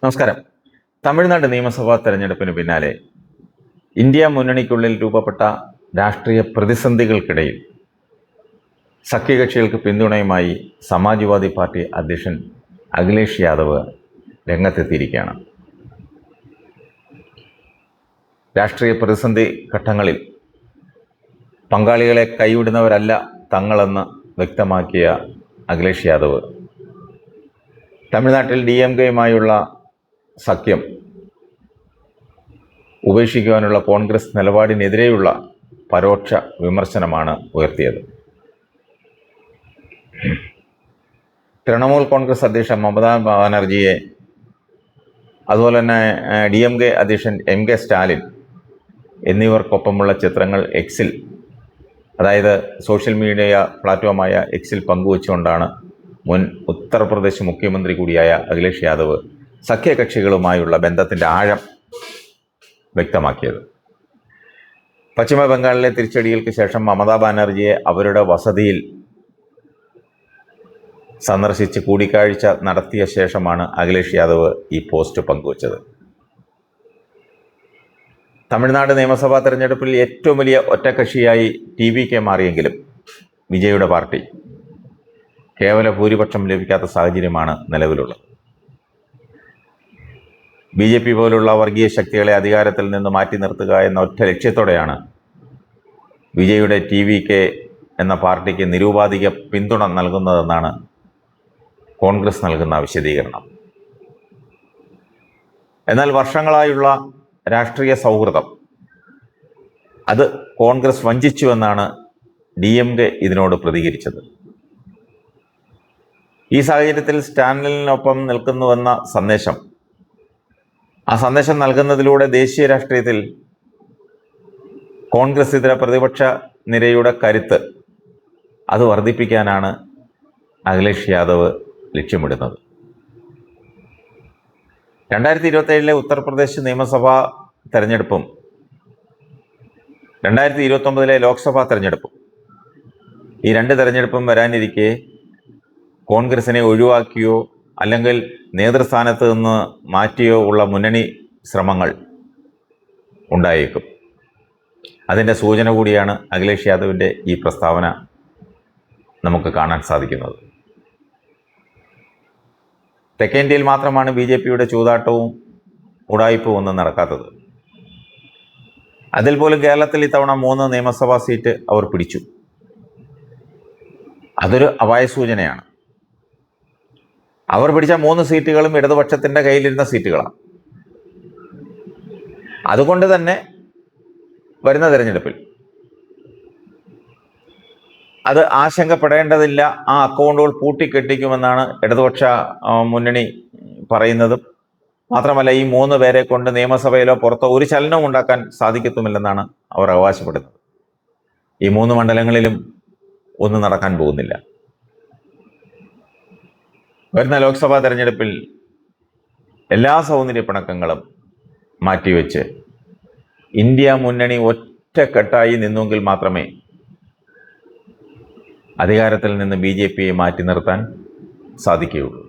നമസ്കാരം. തമിഴ്നാട് നിയമസഭാ തെരഞ്ഞെടുപ്പിന് പിന്നാലെ ഇന്ത്യ മുന്നണിക്കുള്ളിൽ രൂപപ്പെട്ട രാഷ്ട്രീയ പ്രതിസന്ധികൾക്കിടയിൽ സഖ്യകക്ഷികൾക്ക് പിന്തുണയുമായി സമാജ്വാദി പാർട്ടി അധ്യക്ഷൻ അഖിലേഷ് യാദവ് രംഗത്തെത്തിയിരിക്കുകയാണ്. രാഷ്ട്രീയ പ്രതിസന്ധി ഘട്ടങ്ങളിൽ പങ്കാളികളെ കൈവിടുന്നവരല്ല തങ്ങളെന്ന് വ്യക്തമാക്കിയ അഖിലേഷ് യാദവ് തമിഴ്നാട്ടിൽ DMKയുമായുള്ള സഖ്യം ഉപേക്ഷിക്കുവാനുള്ള കോൺഗ്രസ് നിലപാടിനെതിരെയുള്ള പരോക്ഷ വിമർശനമാണ് ഉയർത്തിയത്. തൃണമൂൽ കോൺഗ്രസ് അധ്യക്ഷൻ മമതാ ബാനർജിയെ, അതുപോലെ തന്നെ DMK അധ്യക്ഷൻ MK സ്റ്റാലിൻ എന്നിവർക്കൊപ്പമുള്ള ചിത്രങ്ങൾ എക്സിൽ, അതായത് സോഷ്യൽ മീഡിയ പ്ലാറ്റ്ഫോമായ എക്സിൽ പങ്കുവച്ചുകൊണ്ടാണ് മുൻ ഉത്തർപ്രദേശ് മുഖ്യമന്ത്രി കൂടിയായ അഖിലേഷ് യാദവ് സഖ്യകക്ഷികളുമായുള്ള ബന്ധത്തിൻ്റെ ആഴം വ്യക്തമാക്കിയത്. പശ്ചിമ ബംഗാളിലെ തിരിച്ചടികൾക്ക് ശേഷം മമതാ ബാനർജിയെ അവരുടെ വസതിയിൽ സന്ദർശിച്ച് കൂടിക്കാഴ്ച നടത്തിയ ശേഷമാണ് അഖിലേഷ് യാദവ് ഈ പോസ്റ്റ് പങ്കുവച്ചത്. തമിഴ്നാട് നിയമസഭാ തെരഞ്ഞെടുപ്പിൽ ഏറ്റവും വലിയ ഒറ്റക്കക്ഷിയായി TVK മാറിയെങ്കിലും വിജയുടെ പാർട്ടി കേവല ഭൂരിപക്ഷം ലഭിക്കാത്ത സാഹചര്യമാണ് നിലവിലുള്ളത്. BJP പോലുള്ള വർഗീയ ശക്തികളെ അധികാരത്തിൽ നിന്ന് മാറ്റി നിർത്തുക എന്ന ഒറ്റ ലക്ഷ്യത്തോടെയാണ് വിജയുടെ TVK എന്ന പാർട്ടിക്ക് നിരുപാധിക പിന്തുണ നൽകുന്നതെന്നാണ് കോൺഗ്രസ് നൽകുന്ന വിശദീകരണം. എന്നാൽ വർഷങ്ങളായുള്ള രാഷ്ട്രീയ സൗഹൃദം അത് കോൺഗ്രസ് വഞ്ചിച്ചുവെന്നാണ് DMK ഇതിനോട് പ്രതികരിച്ചത്. ഈ സാഹചര്യത്തിൽ സ്റ്റാലിനൊപ്പം നിൽക്കുന്നുവെന്ന സന്ദേശം, ആ സന്ദേശം നൽകുന്നതിലൂടെ ദേശീയ രാഷ്ട്രീയത്തിൽ കോൺഗ്രസ് ഇതര പ്രതിപക്ഷ നിരയുടെ കരുത്ത് അത് വർദ്ധിപ്പിക്കാനാണ് അഖിലേഷ് യാദവ് ലക്ഷ്യമിടുന്നത്. 2027 ഉത്തർപ്രദേശ് നിയമസഭാ തെരഞ്ഞെടുപ്പും 2029 ലോക്സഭാ തെരഞ്ഞെടുപ്പും, ഈ രണ്ട് തെരഞ്ഞെടുപ്പും വരാനിരിക്കെ കോൺഗ്രസിനെ ഒഴിവാക്കിയോ അല്ലെങ്കിൽ നേതൃസ്ഥാനത്ത് നിന്ന് മാറ്റിയോ ഉള്ള മുന്നണി ശ്രമങ്ങൾ ഉണ്ടായേക്കും. അതിൻ്റെ സൂചന കൂടിയാണ് അഖിലേഷ് യാദവിൻ്റെ ഈ പ്രസ്താവന നമുക്ക് കാണാൻ സാധിക്കുന്നത്. തെക്കേ ഇന്ത്യയിൽ മാത്രമാണ് BJPയുടെ ചൂതാട്ടവും ഉടായിപ്പും ഒന്നും നടക്കാത്തത്. അതിൽ പോലും കേരളത്തിൽ ഇത്തവണ 3 നിയമസഭാ സീറ്റ് അവർ പിടിച്ചു. അതൊരു അപായ സൂചനയാണ്. അവർ പിടിച്ച 3 സീറ്റുകളും ഇടതുപക്ഷത്തിൻ്റെ കയ്യിലിരുന്ന സീറ്റുകളാണ്. അതുകൊണ്ട് തന്നെ വരുന്ന തെരഞ്ഞെടുപ്പിൽ അത് ആശങ്കപ്പെടേണ്ടതില്ല, ആ അക്കൗണ്ടുകൾ പൂട്ടിക്കെട്ടിക്കുമെന്നാണ് ഇടതുപക്ഷ മുന്നണി പറയുന്നതും. മാത്രമല്ല, ഈ 3 പേരെ കൊണ്ട് നിയമസഭയിലോ പുറത്തോ ഒരു ചലനവും ഉണ്ടാക്കാൻ സാധിക്കത്തുമില്ലെന്നാണ് അവർ അവകാശപ്പെടുന്നത്. ഈ 3 മണ്ഡലങ്ങളിലും ഒന്നും നടക്കാൻ പോകുന്നില്ല. വരുന്ന ലോക്സഭാ തെരഞ്ഞെടുപ്പിൽ എല്ലാ സൗന്ദര്യ പിണക്കങ്ങളും മാറ്റിവെച്ച് ഇന്ത്യ മുന്നണി ഒറ്റക്കെട്ടായി നിന്നെങ്കിൽ മാത്രമേ അധികാരത്തിൽ നിന്ന് BJPയെ മാറ്റി നിർത്താൻ സാധിക്കുകയുള്ളൂ.